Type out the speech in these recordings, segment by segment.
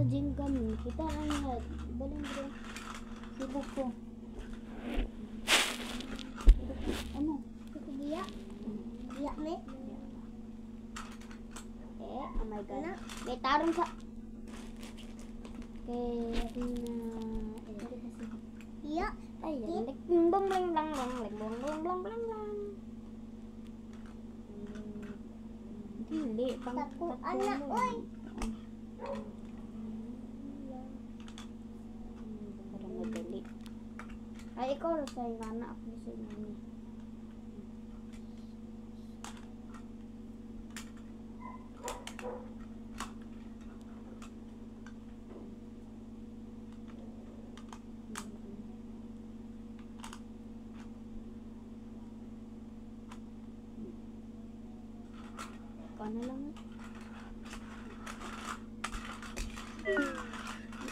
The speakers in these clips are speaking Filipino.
Nag-gym kami. Kita ang lahat. Balang bro. Sibuk ko. Ano? Giya? Giya, me? Oh my god. May tarong sa... Giya? Ay, blang blang blang blang blang blang blang blang blang blang. Dili, Takuan na, oy! Parang madali. Ay, ikaw sa ingana. Ako sa ingani. Ano lang?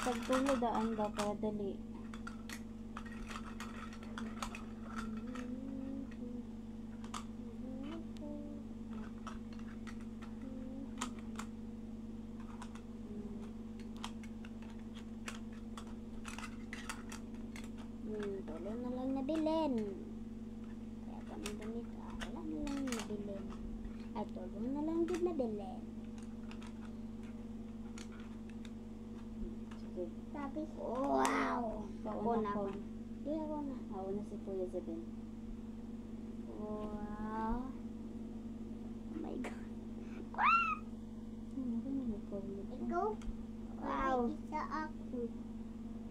Pagtulog daan ba para dali? Tulo na lang nabilin. Kaya kami ganito. Wala na lang nabilin. Ay, tulo na lang din nabilin. Sige. Sabi, Wow! Ako na ako. Di ako na. Ako na si Kuya Zebin. Wow! Oh my God. ikaw? Wow! Isa ako.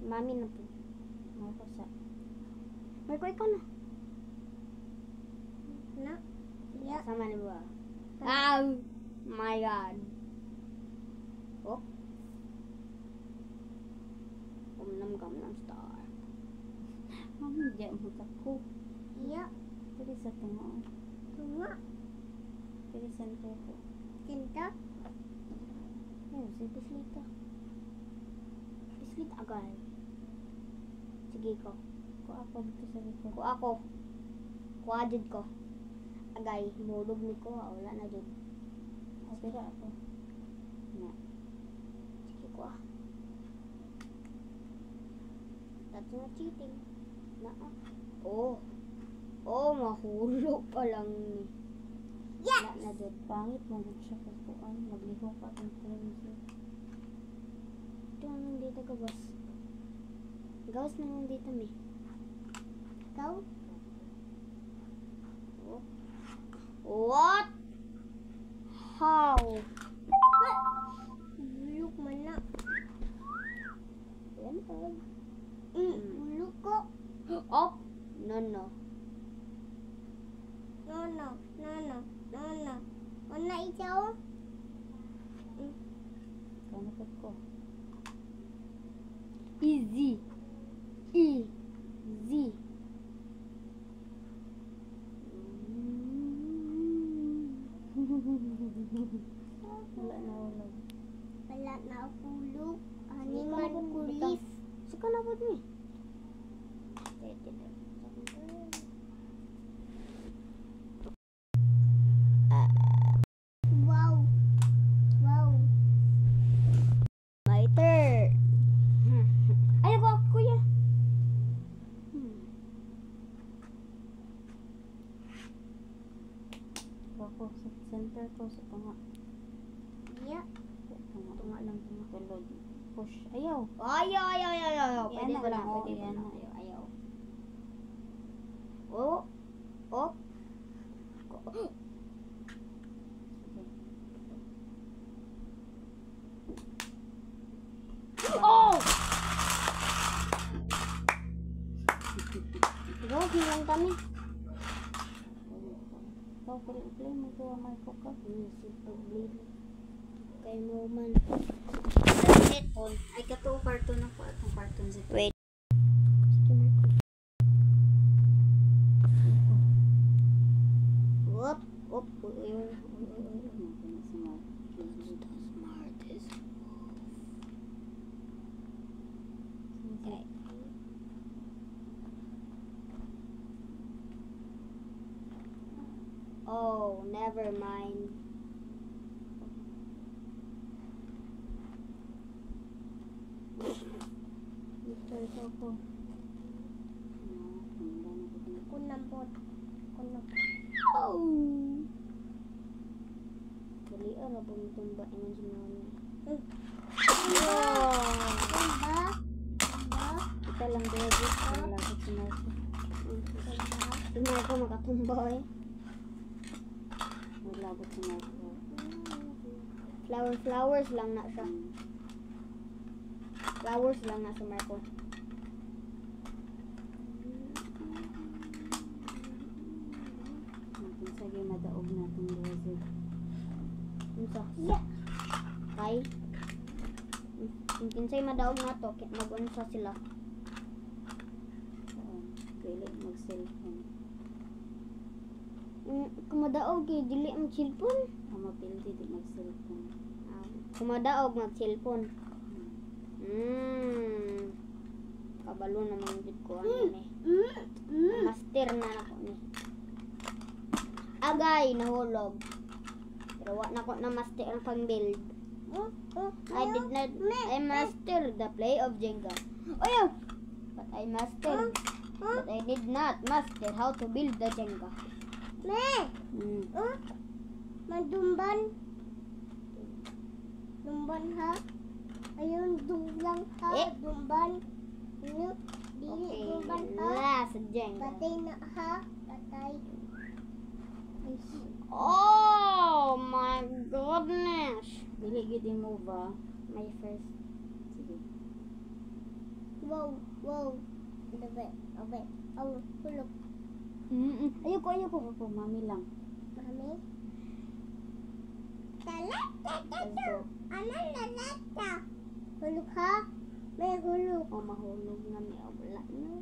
Mami na po. Ako sa... Marco, ikaw na. Na? Giya? Sama na ba? Oh my God. Oh. Kumnam star. Mami, diyan mo tako. Giya? Pwede sa tungo. Tunga? Pwede sa ko. Tinta? Ayun, si Bislita. Bislita agad. Sige ko. Ko ako dito sa likod. Ko ako. Kuadid ko. Agay, mulog ni ko. Wala na dyan. Pwede ako. Na. Sige ko ah. That's not cheating. Na ah. Oh. Oh, mahulog pa lang ni. Yes! Wala na dyan. Pangit magod siya kukuan. Magliho pa ang flimsy. Ito naman dito ka, boss. Gawas naman dito, me. Ikaw? Oh. What? How? Bulok man na. Yan pa. Bulok ko. Oh! No, no. No. Una ikaw? Kanapot ko. Easy. Easy. Wala na ulag. Wala na ako bulok. Animal kulis. Sika na po ni. Wow. My turn. Ay, ako, kuya. Ako sa center ko sa tunga. Giya? Tunga lang tunga. Tulog. Push. Ayaw. Ayaw. Pwede Yan ko na, na. oh, Pwede ko yan na. na. Ayaw. Oh. Oh. Sige. Oh! Go, hilang kami. Ikaw, play mo ko ang mic ko ka. Super blade. Kay mo man. Ay, kato cartoon ako. Atong cartoon sa Wait. Whoop. Okay. Oh, never mind. Isa ko. Kunambot. Kunambot. Dali ara ba mo tumba ingon si mami. Tumba. Tumba. Kita lang dito wala ko si Marco. Si Marco makatumba eh. Wala ko si Marco. Flowers lang na siya. Flowers lang na si Marco. Sige, madaog natin Joseph. Unsa? Yeah. Kay? Kinsay madaog na to, mag-unsa sila. Dili mag-cellphone. Kumadaog kay dili ang cellphone. Ang mapildi di mag-cellphone. Kumadaog mag-cellphone. Kabalo naman jud ko ano ni. Master na nako ni. Agay nahulog. Pero wa na ko na master ang pang-build. I did not. I mastered the play of Jenga. Oh, but I mastered. But I did not master how to build the Jenga. Me. Madumban. Dumban ha. Ayun dumlang ha. Dumban. Ayun. Dili Okay, dumban ha. last Jenga. Patay na ha. Patay. Oh my goodness. Dili gid mo ba? My first. Sige. Wow. Wow. Dabe. Abe. Aw. Hulog. Ayoko. Ako, mami lang. Mami. Talata. Let's go. Ano lalata? Hulog ha. May hulog. Oh, mahulog na may wala na.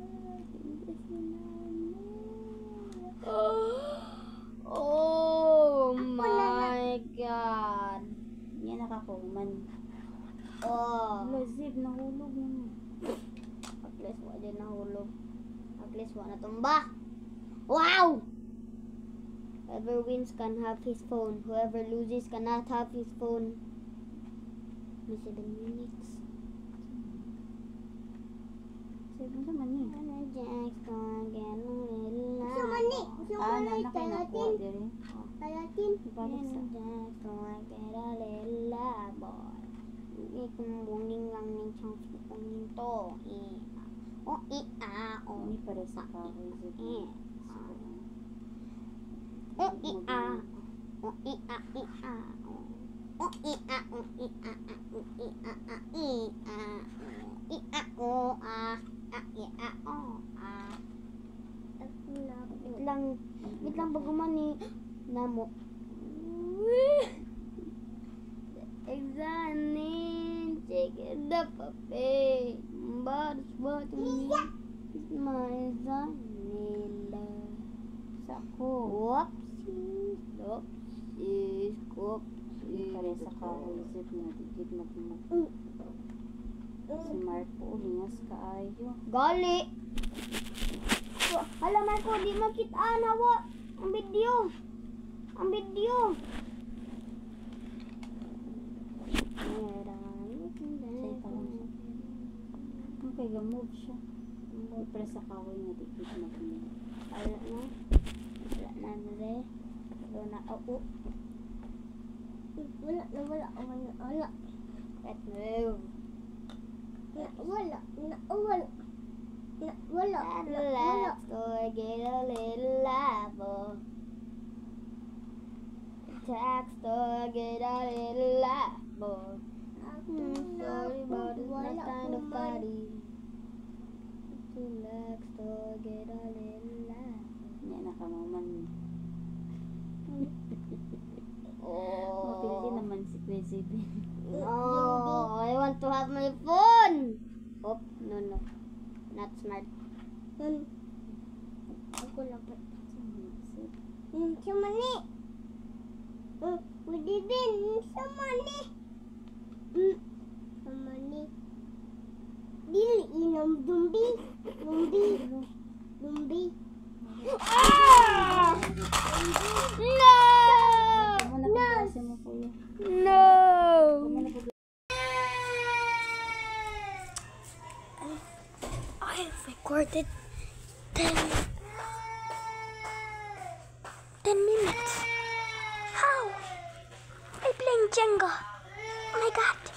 Oh my God. Yan nakakuman. Oh. Joseph, nahulog mo. At least wala din nahulog. At least wala na tumba. Wow! Whoever wins can have his phone. Whoever loses cannot have his phone. May 7 minutes. 7 naman ni. Sumani. Sumani. Nakakuha diri. Talatin. Ibalik sa. Ini para sa kahoy. Wait lang bago man ni namo. Examine, check the puppy. But what me is my Zanilla. Sako. Whoopsies, whoopsies, Ini para whoopsies. sa kahoy. Joseph na digid na kumag. Si Marco, lingas kaayo. Gali. Hala Marco, di makita na wa ang video. Ang video. Say pa lang siya. Ang kay gamove siya. Ini para sa kahoy na digid na kumag. Wala na. Wala na nare. Wala na ako. Wala. Let's move. Wala. Let's go get a little lava. Tax to get a little lava. Sorry about it's not kind of party. Relax to get a little lava. Yan nakamaman. Mapildi Oh. naman si Kuya Zibin. Oh, I want to have my phone. Oh, no. Not smart. Ako lang pa. Sumani. Pwede din. Sumani. Sumani. Dili inom dumbi. Dumbi. Ah! No! Kamu na pagkasi mo kuya. No! Kamu na pagkasi. recorded 10 minutes. How? I'm playing Jenga. Oh my god.